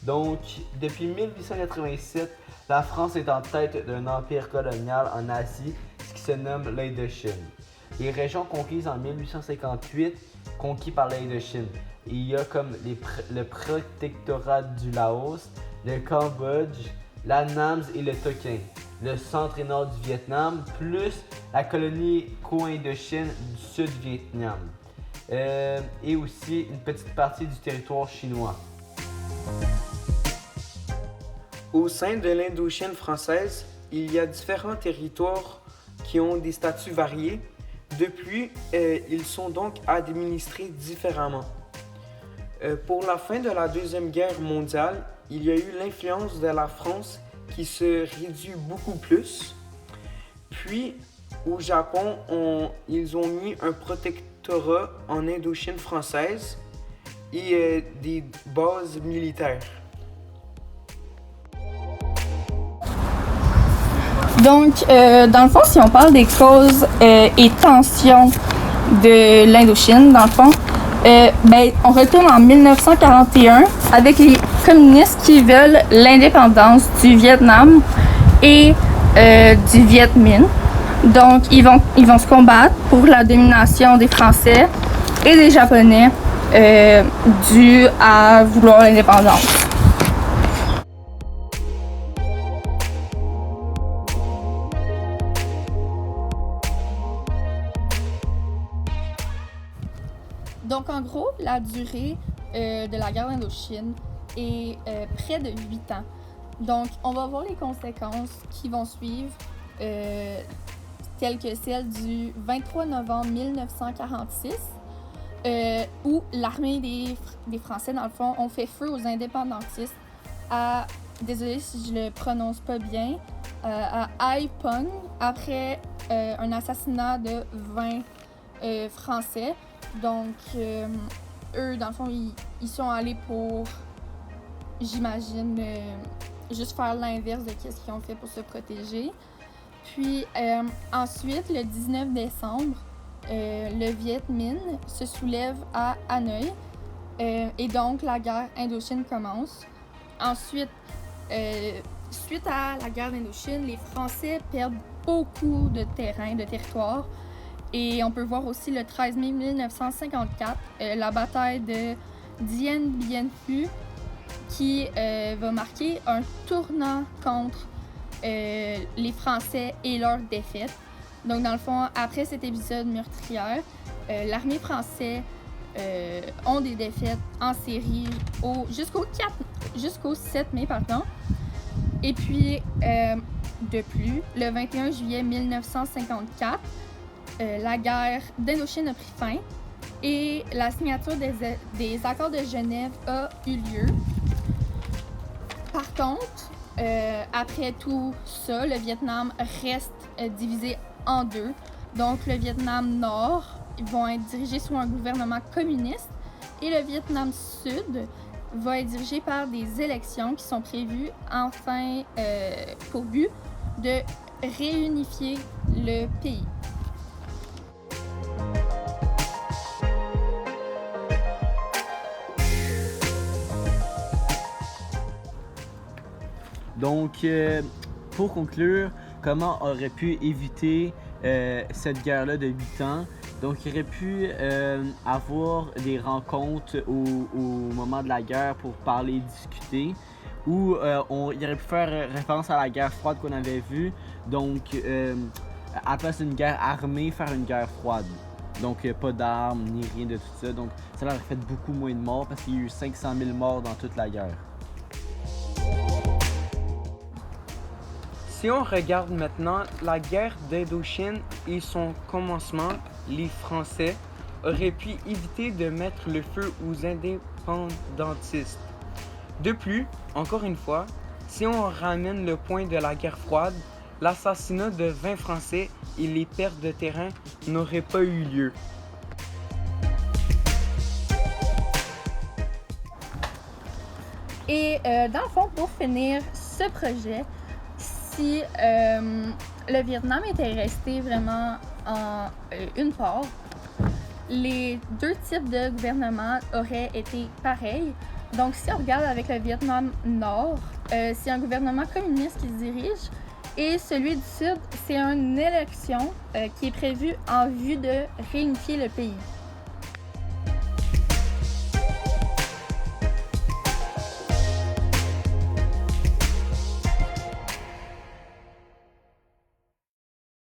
Donc, depuis 1887, la France est en tête d'un empire colonial en Asie, ce qui se nomme l'Indochine. Les régions conquises en 1858, conquises par l'Indochine. Il y a comme le protectorat du Laos, le Cambodge, l'Annam et le Tonkin, le centre et nord du Vietnam, plus la colonie co-Indochine du sud du Vietnam. Et aussi une petite partie du territoire chinois. Au sein de l'Indochine française, il y a différents territoires qui ont des statuts variés. De plus, ils sont donc administrés différemment. Pour la fin de la Deuxième Guerre mondiale, il y a eu l'influence de la France qui se réduit beaucoup plus. Puis, au Japon, ils ont mis un protectorat en Indochine française et des bases militaires. Donc, dans le fond, si on parle des causes et tensions de l'Indochine, dans le fond, on retourne en 1941 avec les communistes qui veulent l'indépendance du Vietnam et du Viet Minh. Donc, ils vont se combattre pour la domination des Français et des Japonais dû à vouloir l'indépendance. Donc, en gros, la durée de la guerre d'Indochine est près de 8 ans. Donc, on va voir les conséquences qui vont suivre, telles que celle du 23 novembre 1946, où l'armée des Français, dans le fond, ont fait feu aux indépendantistes à, désolé si je le prononce pas bien, à Haiphong, après un assassinat de 20 Français. Donc, eux, dans le fond, ils sont allés pour, j'imagine, juste faire l'inverse de ce qu'ils ont fait pour se protéger. Puis, ensuite, le 19 décembre, le Viet Minh se soulève à Hanoï et donc la guerre Indochine commence. Ensuite, suite à la guerre d'Indochine, les Français perdent beaucoup de terrain, de territoire. Et on peut voir aussi le 13 mai 1954, la bataille de Dien Bien Phu qui va marquer un tournant contre les Français et leur défaite. Donc dans le fond, après cet épisode meurtrière, l'armée française ont des défaites en série jusqu'au 7 mai, pardon. Et puis, de plus, le 21 juillet 1954, la guerre d'Indochine a pris fin et la signature des accords de Genève a eu lieu. Par contre, après tout ça, le Vietnam reste divisé en deux. Donc, le Vietnam Nord va être dirigé sous un gouvernement communiste et le Vietnam Sud va être dirigé par des élections qui sont prévues enfin pour but de réunifier le pays. Donc, pour conclure, comment on aurait pu éviter cette guerre-là de 8 ans? Donc, il aurait pu avoir des rencontres au moment de la guerre pour parler, discuter, ou il aurait pu faire référence à la guerre froide qu'on avait vue. Donc, à la place d'une guerre armée, faire une guerre froide. Donc, pas d'armes ni rien de tout ça. Donc, ça aurait fait beaucoup moins de morts parce qu'il y a eu 500 000 morts dans toute la guerre. Si on regarde maintenant la guerre d'Indochine et son commencement, les Français auraient pu éviter de mettre le feu aux indépendantistes. De plus, encore une fois, si on ramène le point de la guerre froide, l'assassinat de 20 Français et les pertes de terrain n'auraient pas eu lieu. Et dans le fond, pour finir ce projet, si le Vietnam était resté vraiment en une part, les deux types de gouvernements auraient été pareils. Donc, si on regarde avec le Vietnam Nord, c'est un gouvernement communiste qui se dirige. Et celui du Sud, c'est une élection qui est prévue en vue de réunifier le pays.